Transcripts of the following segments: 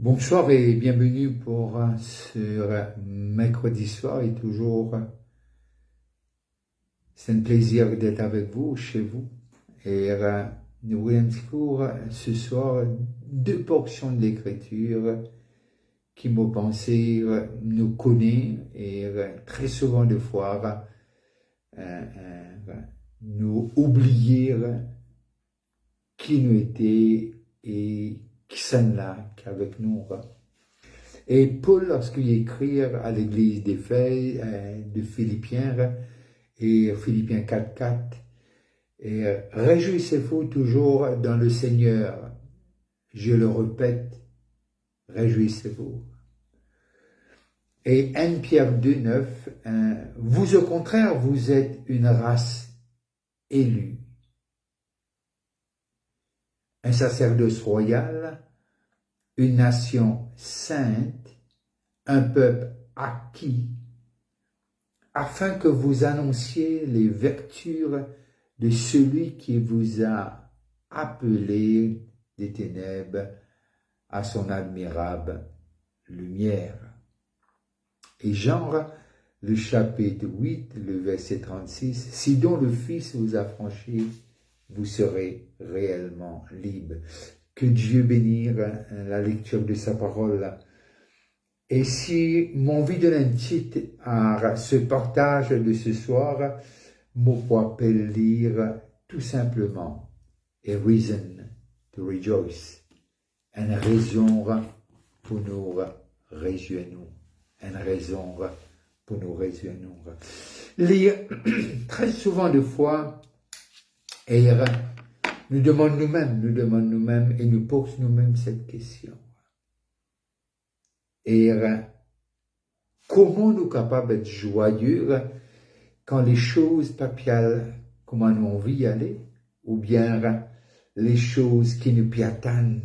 Bonsoir et bienvenue pour ce mercredi soir et toujours c'est un plaisir d'être avec vous, chez vous. Et nous voulons découvrir ce soir deux portions de l'écriture qui me pensé nous connaît et très souvent de fois nous oublier qui nous était et qui sont là, qu'avec nous. Et Paul, lorsqu'il écrit à l'église de Philippiens, et Philippiens 4.4, et réjouissez-vous toujours dans le Seigneur. Je le répète, réjouissez-vous. Et 1 Pierre 2.9, vous au contraire, vous êtes une race élue, un sacerdoce royal, une nation sainte, un peuple acquis, afin que vous annonciez les vertus de celui qui vous a appelé des ténèbres à son admirable lumière. Et genre, le chapitre 8, le verset 36, si donc le Fils vous a franchi, vous serez réellement libre. Que Dieu bénisse la lecture de sa parole. Et si mon vie donne un titre à ce partage de ce soir, moi peux lire tout simplement A Reason to Rejoice, une raison pour nous réjouir. Une raison pour nous réjouir. Lire très souvent de fois, et nous demandons nous-mêmes et nous posons nous-mêmes cette question. Et comment nous sommes capables d'être joyeux quand les choses papiales, comment nous on vit y aller, ou bien les choses qui nous attendent,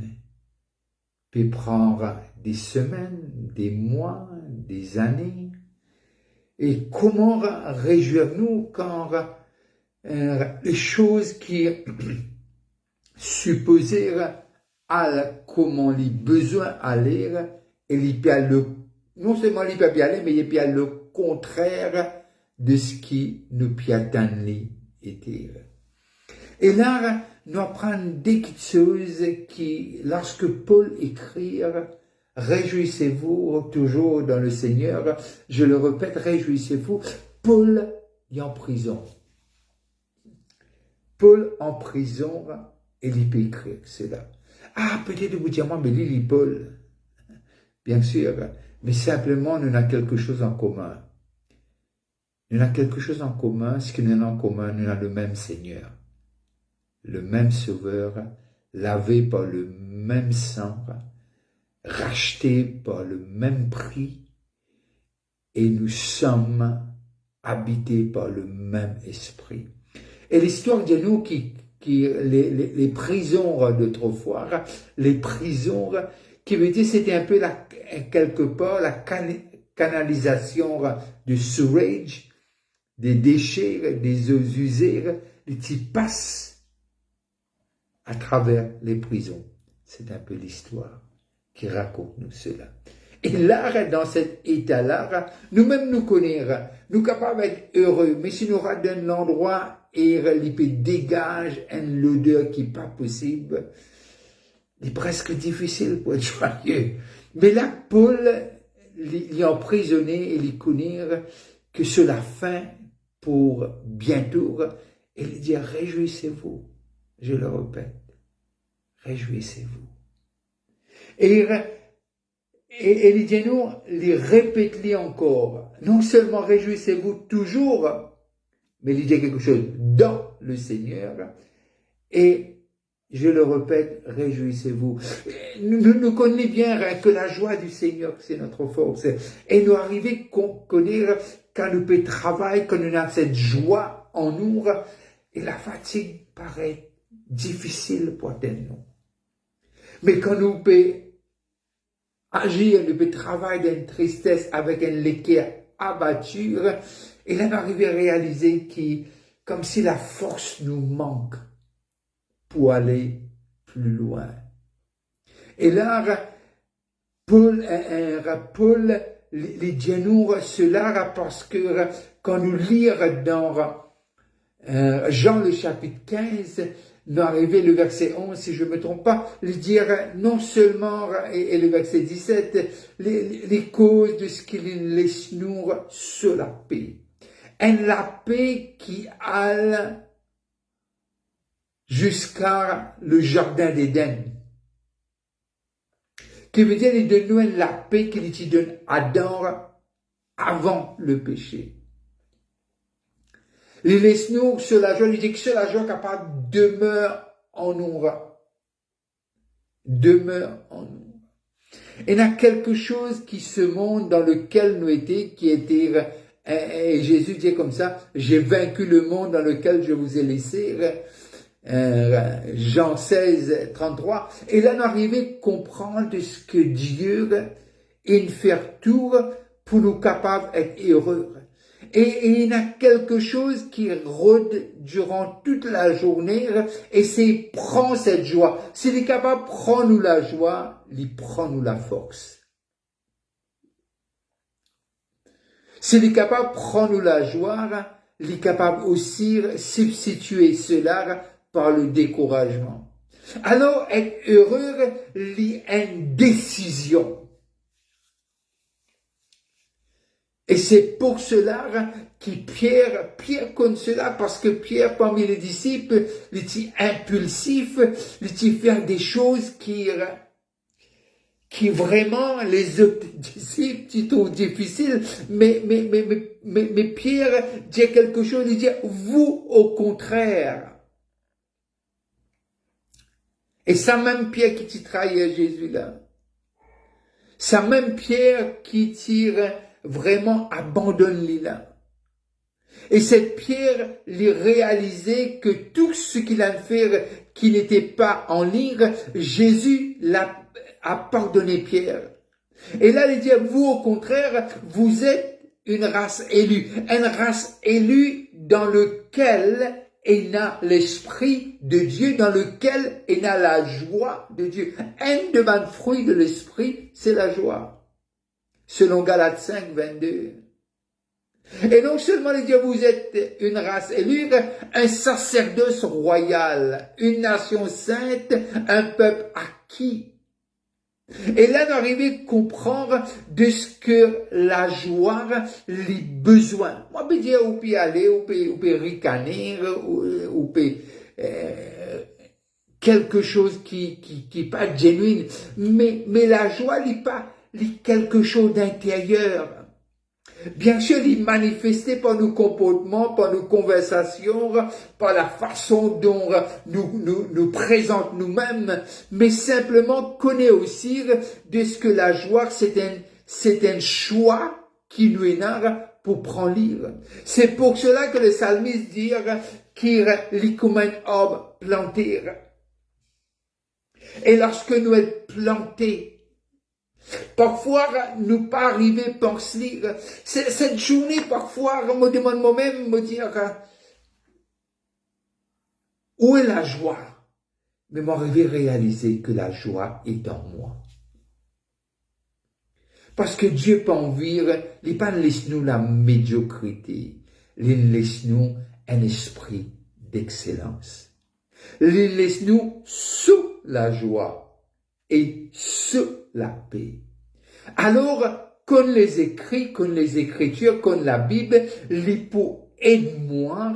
peuvent prendre des semaines, des mois, des années. Et comment réjouir-nous quand les choses qui supposées à comment les besoins aller et il y a non seulement il peut aller, mais il y a le contraire de ce qui nous attend était. Et là, nous apprenons des choses qui, lorsque Paul écrit, réjouissez-vous toujours dans le Seigneur, je le répète, réjouissez-vous, Paul est en prison. Paul en prison, et il peut écrire cela. Ah, peut-être vous dire, moi, mais lis Paul. Bien sûr, mais simplement, nous avons quelque chose en commun. Nous avons quelque chose en commun, ce que nous avons en commun, nous avons le même Seigneur, le même Sauveur, lavé par le même sang, racheté par le même prix, et nous sommes habités par le même esprit. Et l'histoire de nous les prisons d'autrefois, les prisons qui veut dire c'était un peu quelque part la canalisation du sewage, des déchets, des eaux usées, qui passent à travers les prisons. C'est un peu l'histoire qui raconte nous cela. Et là, dans cet état-là, nous-mêmes nous connaissons, nous capables d'être heureux, mais si nous regardons l'endroit et il dégage une odeur qui n'est pas possible, il est presque difficile pour être joyeux. Mais là, Paul, il est emprisonné et il connaît que c'est la fin pour bientôt. Et il dit, réjouissez-vous. Je le répète, réjouissez-vous. Et il dit, nous, les répète-les encore. Non seulement réjouissez-vous toujours, mais il dit quelque chose dans le Seigneur. Et je le répète, réjouissez-vous. Nous connaissons bien que la joie du Seigneur, c'est notre force. Et nous arrivons à connaître quand nous pouvons travailler, quand nous avons cette joie en nous, et la fatigue paraît difficile pour nous. Mais quand nous pouvons agir, nous pouvons travailler dans une tristesse avec un l'équerre abattu, et là nous arrivons à réaliser comme si la force nous manque pour aller plus loin. Et là, Paul les dit-nous cela parce que quand nous lisons dans Jean le chapitre 15, nous arrivons le verset 11, si je ne me trompe pas, il dit non seulement, et le verset 17, les causes de ce qu'il laisse nous sur la paix. Et la paix qui alle jusqu'à le jardin d'Éden. Qui veut dire, il donne la paix qu'il donne à Adam avant le péché. Il laisse nous sur la joie, il dit que sur la joie capable demeure en nous. Demeure en nous. Et il y a quelque chose qui se montre dans lequel nous étions, qui était, et Jésus dit comme ça, j'ai vaincu le monde dans lequel je vous ai laissé. Jean 16, 33. Et là, nous arrivons à comprendre ce que Dieu est faire tout pour nous capables d'être heureux. Et il y a quelque chose qui rôde durant toute la journée, et c'est prend cette joie. S'il est capable de prendre nous la joie, il prend nous la force. S'il est capable de prendre nous la joie, il est capable aussi de substituer cela par le découragement. Alors, être heureux, il y a une décision. Et c'est pour cela que Pierre comme cela, parce que Pierre, parmi les disciples, il était impulsif, il était faire des choses qui vraiment les autres disciples, ils trouvent difficiles, mais Pierre dit quelque chose, il dit, vous, au contraire. Et ça même Pierre qui trahit Jésus là. Ça même Pierre qui tire vraiment abandonne-les là. Et cette Pierre, il réalisait que tout ce qu'il a fait qui n'était pas en ligne, Jésus a pardonné Pierre. Et là, il dit, vous au contraire, vous êtes une race élue dans lequel il y a l'esprit de Dieu, dans lequel il y a la joie de Dieu. Un des fruits de l'esprit, c'est la joie. Selon Galates 5, 22. Et non seulement il dit, vous êtes une race élue, un sacerdoce royal, une nation sainte, un peuple acquis. Et là, nous arrivons à comprendre de ce que la joie, les besoins. Moi, je peux dire, on peut aller, on peut ricaner, on peut quelque chose qui pas genuine. Mais la joie, n'est pas quelque chose d'intérieur. Bien sûr, il est manifesté par nos comportements, par nos conversations, par la façon dont nous présentons nous-mêmes, mais simplement connaît aussi de ce que la joie, c'est un choix qui nous est là pour prendre livre. C'est pour cela que le psalmiste dit qu'il est comme un arbre planté. Et lorsque nous sommes plantés, parfois, nous pas arriver à penser, cette journée, parfois, je me demande moi-même, me dire, où est la joie? Mais m'arriver à réaliser que la joie est en moi. Parce que Dieu peut envie, il pas laisse nous la médiocrité, il laisse nous un esprit d'excellence. Il laisse nous sous la joie et sous la paix. Alors, qu'on les écrit, qu'on les écritures, qu'on la Bible, les pour aide-moi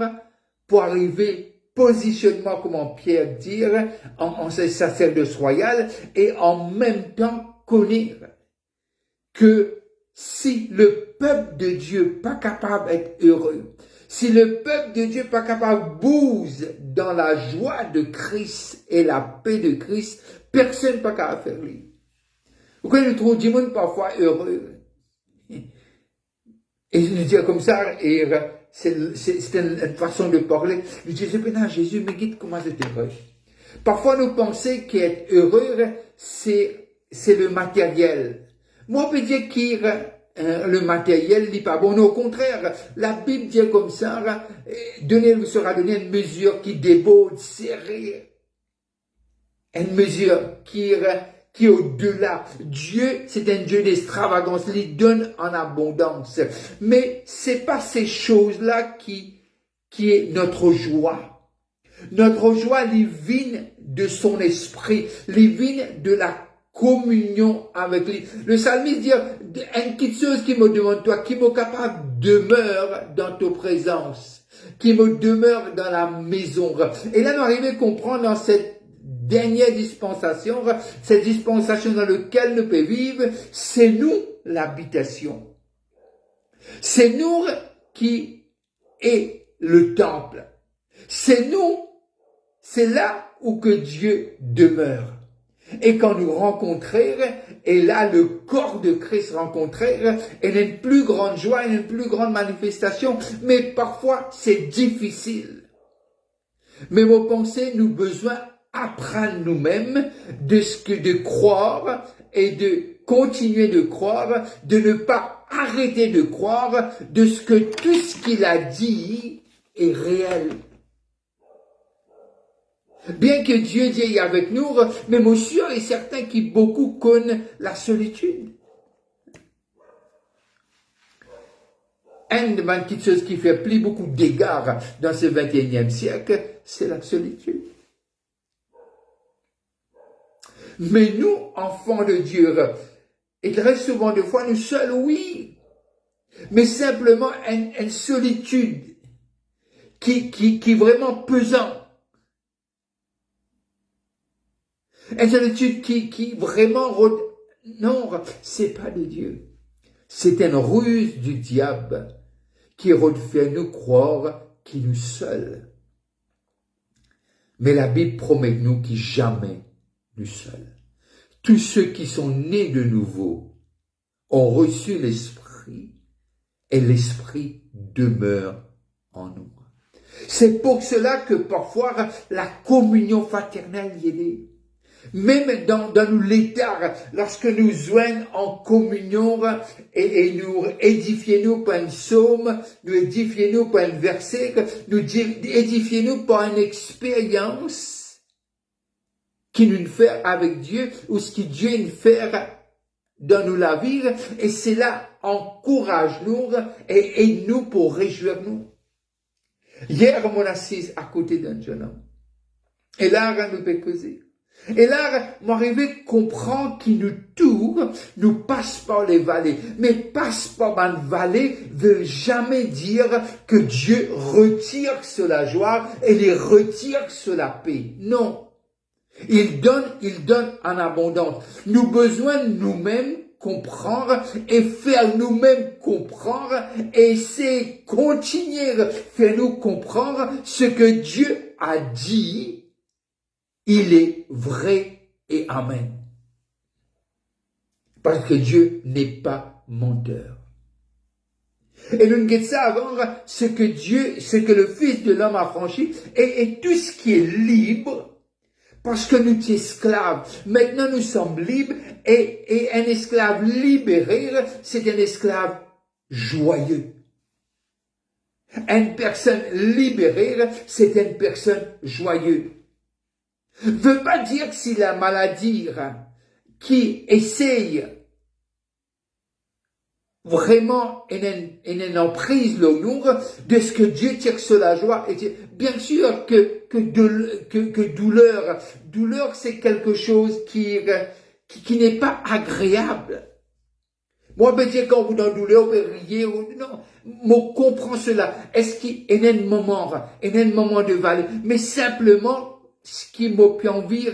pour arriver positionnement, comment Pierre dire, en sacerdoce royal, et en même temps connaître que si le peuple de Dieu pas capable d'être heureux, si le peuple de Dieu pas capable de bouger dans la joie de Christ et la paix de Christ, personne n'est pas capable de faire lui. Vous connaissez, nous trouvons du monde parfois heureux. Et je dis comme ça, et c'est une façon de parler. Je dis, non, Jésus me guide comment être heureux. Parfois, nous pensons qu'être heureux, c'est le matériel. Moi, je peux dire que le matériel n'est pas bon. Non, au contraire, la Bible dit comme ça, sera donné une mesure qui déborde, serrée. Une mesure qui qui est au-delà. Dieu, c'est un Dieu d'extravagance, il donne en abondance. Mais c'est pas ces choses-là qui est notre joie. Notre joie, elle vient de son esprit, elle vient de la communion avec lui. Le psalmiste dit, une petite chose qui me demande toi, qui me capable demeure dans ta présence, qui me demeure dans la maison. Et là, nous arrivons à comprendre dans cette dernière dispensation, cette dispensation dans laquelle nous pouvons vivre, c'est nous l'habitation. C'est nous qui est le temple. C'est nous, c'est là où que Dieu demeure. Et quand nous rencontrons, et là le corps de Christ rencontrons, il y a une plus grande joie, une plus grande manifestation, mais parfois c'est difficile. Mais vos pensées, nous besoin apprendre nous-mêmes de croire et de continuer de croire, de ne pas arrêter de croire de ce que tout ce qu'il a dit est réel. Bien que Dieu dit avec nous, mais mon sûr est certain qui beaucoup connaissent la solitude. Une des petites choses qui fait plus beaucoup d'égards dans ce 21e siècle, c'est la solitude. Mais nous, enfants de Dieu, et très souvent de fois, nous seuls, oui, mais simplement une solitude qui est vraiment pesante. Une solitude qui vraiment... Non, c'est pas de Dieu. C'est une ruse du diable qui fait nous croire qu'il nous seul. Mais la Bible promet nous qu'il jamais nous seul. Tous ceux qui sont nés de nouveau ont reçu l'Esprit et l'Esprit demeure en nous. C'est pour cela que parfois la communion fraternelle y est. Même dans nous l'état, lorsque nous joignons en communion et nous édifions-nous par un psaume, nous édifions-nous par un verset, nous édifions-nous par une expérience qui nous fait avec Dieu ou ce que Dieu nous fait dans nous la vie, et cela encourage-nous et aide-nous pour réjouir-nous. Hier, on assise à côté d'un jeune homme. Et là, nous peut causer. Et là, m'arrivé à comprendre qu'il nous tourne, nous passe par les vallées. Mais passe par une vallée veut jamais dire que Dieu retire sur la joie et les retire sur la paix. Non. Il donne en abondance. Nous besoin de nous-mêmes comprendre et faire nous-mêmes comprendre et c'est continuer faire nous comprendre ce que Dieu a dit. Il est vrai et amen. Parce que Dieu n'est pas menteur. Et nous ne ça avant ce que le Fils de l'homme a franchi et tout ce qui est libre, parce que nous sommes esclaves. Maintenant nous sommes libres et un esclave libéré, c'est un esclave joyeux. Une personne libérée, c'est une personne joyeuse. Veut pas dire que si la maladie qui essaye vraiment une emprise le nous de ce que Dieu tire sur la joie. Et bien sûr que douleur c'est quelque chose qui n'est pas agréable. Moi, je dire quand vous dans douleur, vous riez, non, moi comprends cela. Est-ce qu'il y a un moment de vallée, mais simplement ce qui m'a pu envie,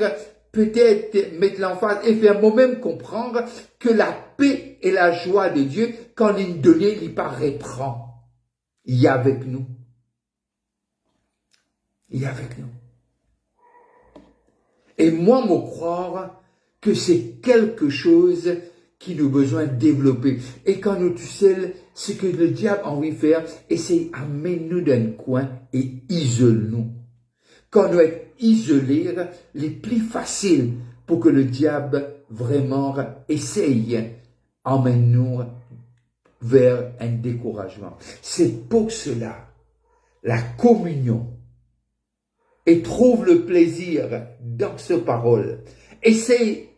peut-être mettre l'emphase et faire moi-même comprendre que la paix et la joie de Dieu, quand il donne, il pas reprend. Il est avec nous. Il est avec nous. Et moi, me croire que c'est quelque chose qui nous besoin de développer. Et quand nous tous seuls, ce que le diable a envie de faire, c'est amener-nous dans un coin et isole-nous. Quand nous sommes isolés, les plus faciles pour que le diable vraiment essaye emmène-nous vers un découragement. C'est pour cela, la communion, et trouve le plaisir dans ce parole. Essaye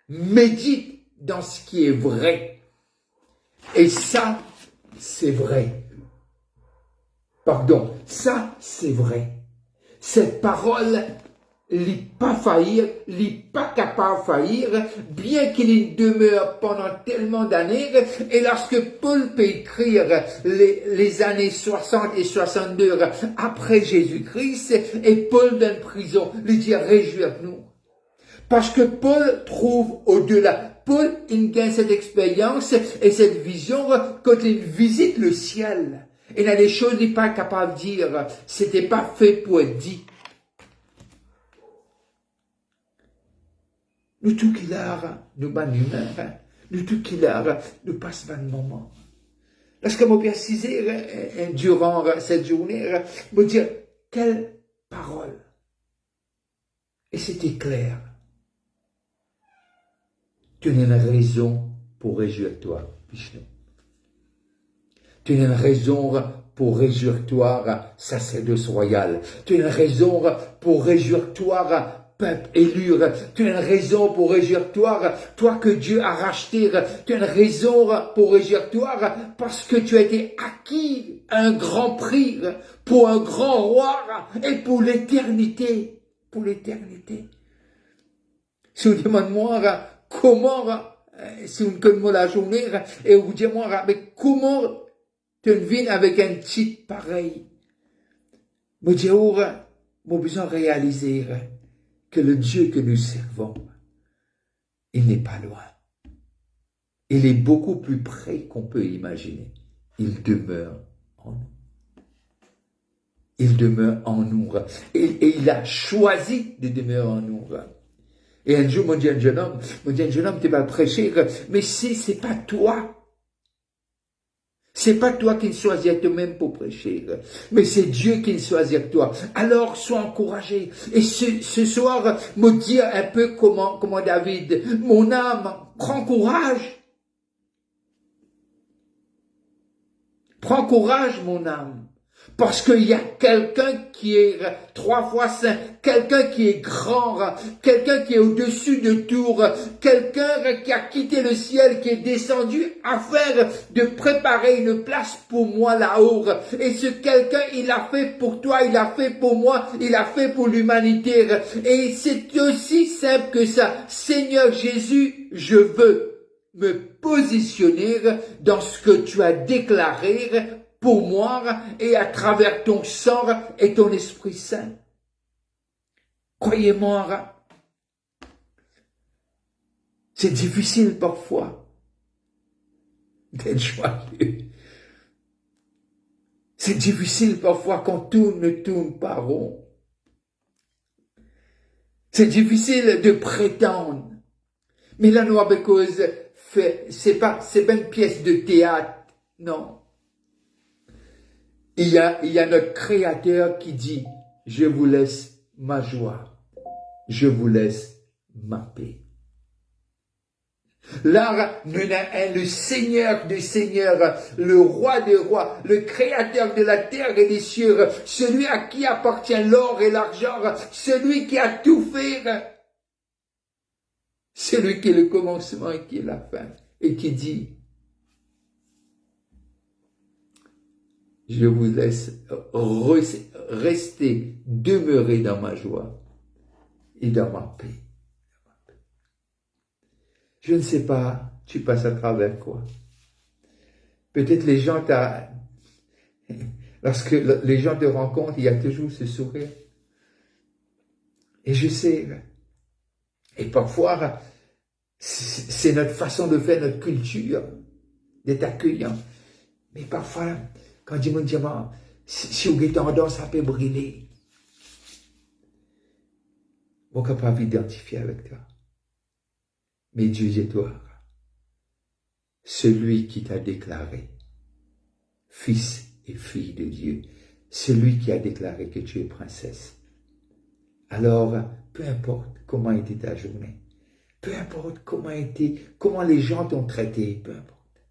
médite dans ce qui est vrai. Et ça, c'est vrai. Pardon, ça, c'est vrai. Cette parole n'est pas faillir, n'est pas capable de faillir, bien qu'il y demeure pendant tellement d'années. Et lorsque Paul peut écrire les années 60 et 62 après Jésus-Christ, et Paul dans prison, lui dit réjouis-nous. Parce que Paul trouve au-delà. Paul, il gagne cette expérience et cette vision quand il visite le ciel. Il y a des choses qu'il n'est pas capable de dire. C'était pas fait pour être dit. Nous tout qu'il a, nous ban humains, nous tout qu'il a, nous passons un moment. Lorsque mon père Cizé, durant cette journée, me dit, quelle parole. Et c'était clair. Tu n'as une raison pour réjouir-toi, Vishnu. Tu as une raison pour réjouir-toi, sacerdoce royal. Tu as une raison pour réjouir-toi, peuple élu. Tu as une raison pour réjouir-toi, toi que Dieu a racheté. Tu as une raison pour réjouir-toi parce que tu as été acquis un grand prix pour un grand roi et pour l'éternité. Pour l'éternité. Si vous demandez moi comment, si vous me connaissez la journée, et vous dites moi, mais comment tu vis avec un titre pareil? Moi, j'ai besoin de réaliser que le Dieu que nous servons, il n'est pas loin. Il est beaucoup plus près qu'on peut imaginer. Il demeure en nous. Il demeure en nous. Et il a choisi de demeurer en nous. Et un jour, mon dit un jeune homme, tu vas prêcher, mais si c'est pas toi, c'est pas toi qui choisis toi-même pour prêcher, mais c'est Dieu qui choisit toi. Alors, sois encouragé. Et ce soir, me dire un peu comment David, mon âme, prends courage. Prends courage, mon âme. Parce qu'il y a quelqu'un qui est 3 fois saint, quelqu'un qui est grand, quelqu'un qui est au-dessus de tout, quelqu'un qui a quitté le ciel, qui est descendu afin de préparer une place pour moi là-haut. Et ce quelqu'un, il a fait pour toi, il a fait pour moi, il a fait pour l'humanité. Et c'est aussi simple que ça. Seigneur Jésus, je veux me positionner dans ce que tu as déclaré pour moi et à travers ton sang et ton Esprit Saint. Croyez-moi, c'est difficile parfois d'être joyeux. C'est difficile parfois quand tout ne tourne pas rond. C'est difficile de prétendre. Mais la Noire Bécause c'est pas une pièce de théâtre, non. Il y a notre Créateur qui dit, je vous laisse ma joie, je vous laisse ma paix. Là, nous avons le Seigneur des Seigneurs, le Roi des Rois, le Créateur de la terre et des cieux, celui à qui appartient l'or et l'argent, celui qui a tout fait, celui qui est le commencement et qui est la fin, et qui dit, je vous laisse rester, demeurer dans ma joie et dans ma paix. Je ne sais pas, tu passes à travers quoi. Peut-être les gens lorsque les gens te rencontrent, il y a toujours ce sourire. Et je sais, et parfois, c'est notre façon de faire, notre culture, d'être accueillant. Mais parfois, quand Dieu me dit, si vous avez tendance, ça peut brûler. Vous êtes capable d'identifier avec toi. Mais Dieu est toi, celui qui t'a déclaré fils et fille de Dieu, celui qui a déclaré que tu es princesse. Alors, peu importe comment était ta journée, peu importe comment les gens t'ont traité, peu importe.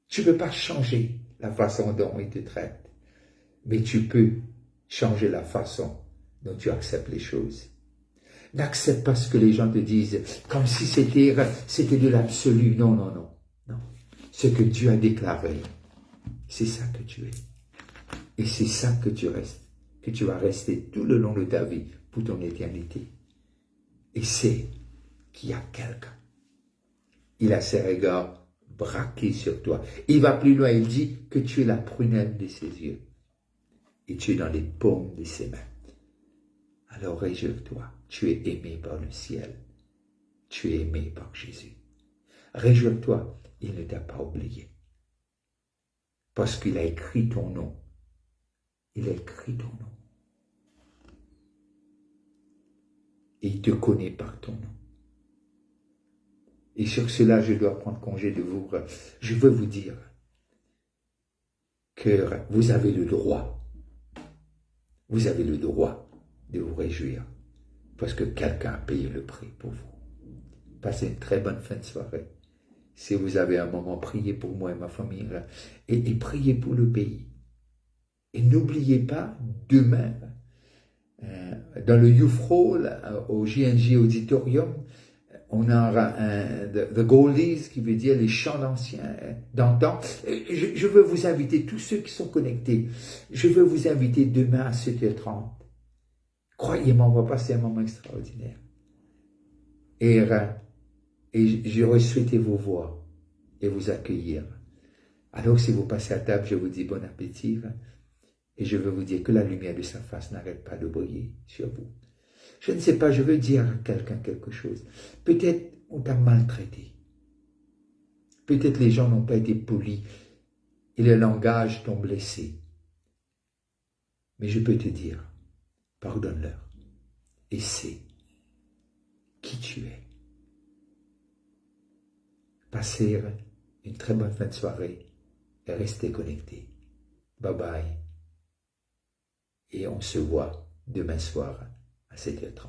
Tu ne peux pas changer la façon dont ils te traitent, mais tu peux changer la façon dont tu acceptes les choses. N'accepte pas ce que les gens te disent, comme si c'était de l'absolu. Non, non, non, non. Ce que Dieu a déclaré, c'est ça que tu es. Et c'est ça que tu restes, que tu vas rester tout le long de ta vie pour ton éternité. Et c'est qu'il y a quelqu'un. Il a ses regards braqués sur toi. Il va plus loin, il dit que tu es la prunelle de ses yeux. Et tu es dans les paumes de ses mains. Alors réjouis-toi, tu es aimé par le ciel. Tu es aimé par Jésus. Réjouis-toi, il ne t'a pas oublié. Parce qu'il a écrit ton nom. Il a écrit ton nom. Et il te connaît par ton nom. Et sur cela, je dois prendre congé de vous. Je veux vous dire que vous avez le droit de vous réjouir parce que quelqu'un a payé le prix pour vous. Passez une très bonne fin de soirée. Si vous avez un moment, priez pour moi et ma famille et priez pour le pays. Et n'oubliez pas, demain, dans le Youth Hall, au JNJ Auditorium, on aura The Goldies, qui veut dire les chants d'anciens, d'antan. Je veux vous inviter, tous ceux qui sont connectés, je veux vous inviter demain à 7h30. Croyez-moi, on va passer un moment extraordinaire. Et j'aurais souhaité vous voir et vous accueillir. Alors si vous passez à table, je vous dis bon appétit. Et je veux vous dire que la lumière de sa face n'arrête pas de briller sur vous. Je ne sais pas, je veux dire à quelqu'un quelque chose. Peut-être on t'a maltraité. Peut-être les gens n'ont pas été polis et le langage t'ont blessé. Mais je peux te dire, pardonne-leur et sais qui tu es. Passez une très bonne fin de soirée et restez connectés. Bye bye. Et on se voit demain soir à 7h30.